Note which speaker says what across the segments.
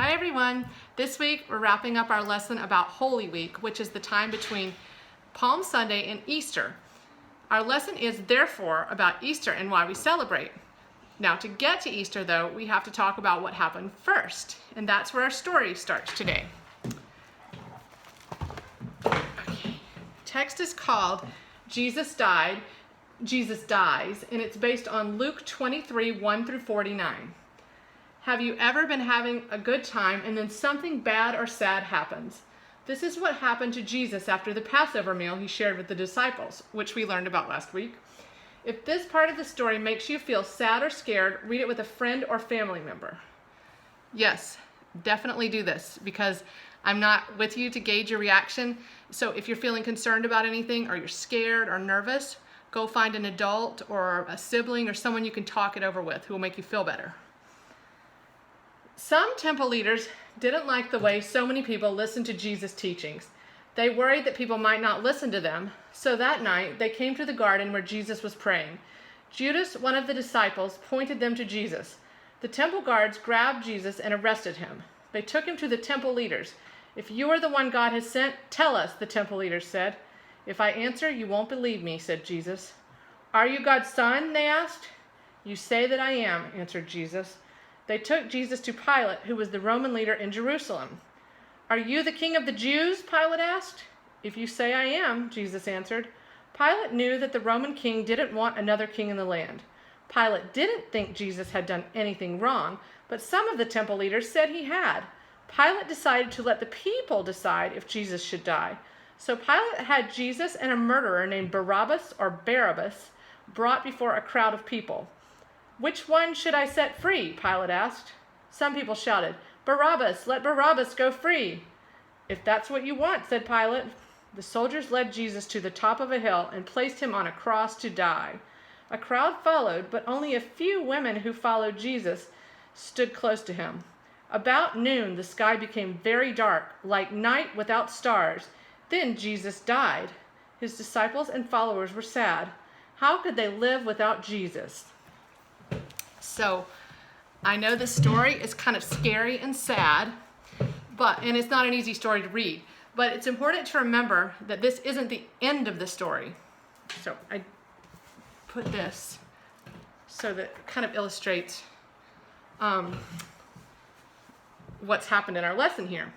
Speaker 1: Hi everyone. This week we're wrapping up our lesson about Holy Week, which is the time between Palm Sunday and Easter. Our lesson is therefore about Easter and why we celebrate. Now to get to Easter though, we have to talk about what happened first, and that's where our story starts today. Okay. Text is called Jesus Dies, and it's based on Luke 23, 1 through 49. Have you ever been having a good time and then something bad or sad happens? This is what happened to Jesus after the Passover meal he shared with the disciples, which we learned about last week. If this part of the story makes you feel sad or scared, read it with a friend or family member. Yes, definitely do this because I'm not with you to gauge your reaction. So if you're feeling concerned about anything or you're scared or nervous, go find an adult or a sibling or someone you can talk it over with who will make you feel better. Some temple leaders didn't like the way so many people listened to Jesus' teachings. They worried that people might not listen to them, so that night they came to the garden where Jesus was praying. Judas, one of the disciples, pointed them to Jesus. The temple guards grabbed Jesus and arrested him. They took him to the temple leaders. "If you are the one God has sent, tell us," the temple leaders said. "If I answer, you won't believe me," said Jesus. "Are you God's son?" they asked. "You say that I am," answered Jesus. They took Jesus to Pilate, who was the Roman leader in Jerusalem. "Are you the king of the Jews?" Pilate asked. "If you say I am," Jesus answered. Pilate knew that the Roman king didn't want another king in the land. Pilate didn't think Jesus had done anything wrong, but some of the temple leaders said he had. Pilate decided to let the people decide if Jesus should die. So Pilate had Jesus and a murderer named Barabbas or Barabbas brought before a crowd of people. "Which one should I set free?" Pilate asked. Some people shouted, "Barabbas, let Barabbas go free." "If that's what you want," said Pilate. The soldiers led Jesus to the top of a hill and placed him on a cross to die. A crowd followed, but only a few women who followed Jesus stood close to him. About noon, the sky became very dark, like night without stars. Then Jesus died. His disciples and followers were sad. How could they live without Jesus? So, I know this story is kind of scary and sad, and it's not an easy story to read, but it's important to remember that this isn't the end of the story. So, I put this so that it kind of illustrates what's happened in our lesson here.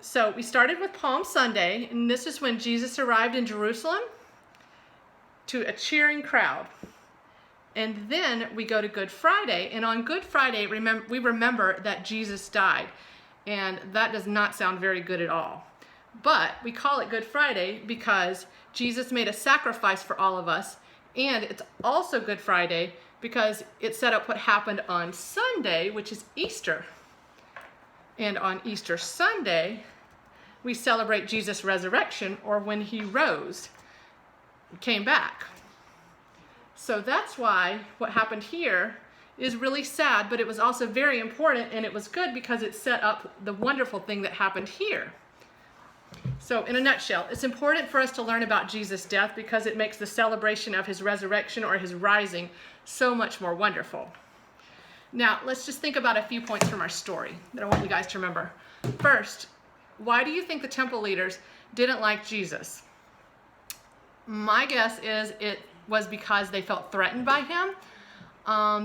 Speaker 1: So, we started with Palm Sunday, and this is when Jesus arrived in Jerusalem to a cheering crowd. And then we go to Good Friday, and on Good Friday, we remember that Jesus died. And that does not sound very good at all. But we call it Good Friday because Jesus made a sacrifice for all of us, and it's also Good Friday because it set up what happened on Sunday, which is Easter. And on Easter Sunday, we celebrate Jesus' resurrection, or when he rose, came back. So that's why what happened here is really sad, but it was also very important, and it was good because it set up the wonderful thing that happened here. So in a nutshell, it's important for us to learn about Jesus' death because it makes the celebration of his resurrection or his rising so much more wonderful. Now, let's just think about a few points from our story that I want you guys to remember. First, why do you think the temple leaders didn't like Jesus? My guess is it was because they felt threatened by him.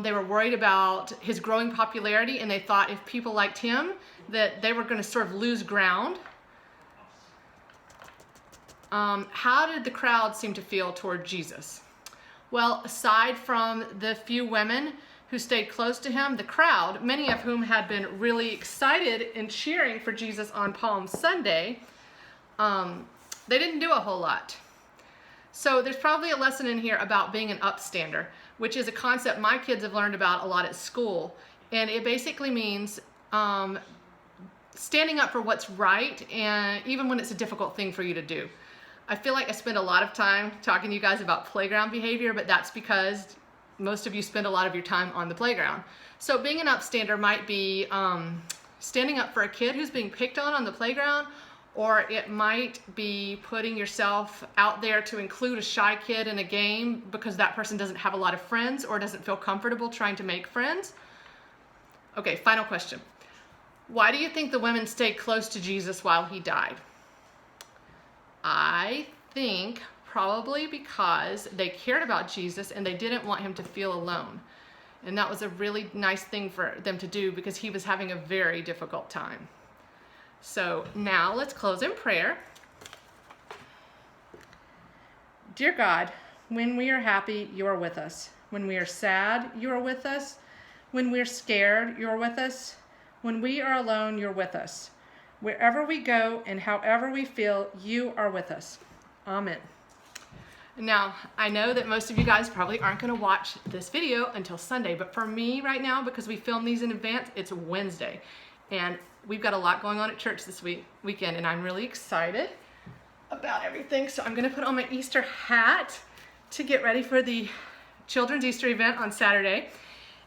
Speaker 1: They were worried about his growing popularity, and they thought if people liked him, that they were going to sort of lose ground. How did the crowd seem to feel toward Jesus? Well, aside from the few women who stayed close to him, the crowd, many of whom had been really excited and cheering for Jesus on Palm Sunday, they didn't do a whole lot. So there's probably a lesson in here about being an upstander, which is a concept my kids have learned about a lot at school. And it basically means standing up for what's right, and even when it's a difficult thing for you to do. I feel like I spend a lot of time talking to you guys about playground behavior, but that's because most of you spend a lot of your time on the playground. So being an upstander might be standing up for a kid who's being picked on the playground, or it might be putting yourself out there to include a shy kid in a game because that person doesn't have a lot of friends or doesn't feel comfortable trying to make friends. Okay, final question. Why do you think the women stayed close to Jesus while he died? I think probably because they cared about Jesus and they didn't want him to feel alone. And that was a really nice thing for them to do because he was having a very difficult time. So now let's close in prayer. Dear God, when we are happy, you are with us. When we are sad, you are with us. When we're scared, you are with us. When we are alone, you're with us. Wherever we go and however we feel, you are with us. Amen. Now, I know that most of you guys probably aren't going to watch this video until Sunday, but for me right now, because we film these in advance, it's Wednesday. And we've got a lot going on at church this weekend, and I'm really excited about everything. So I'm going to put on my Easter hat to get ready for the children's Easter event on Saturday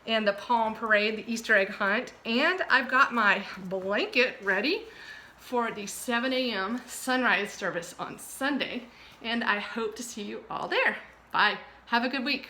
Speaker 1: and the palm parade, the Easter egg hunt. And I've got my blanket ready for the 7 a.m. sunrise service on Sunday. And I hope to see you all there. Bye. Have a good week.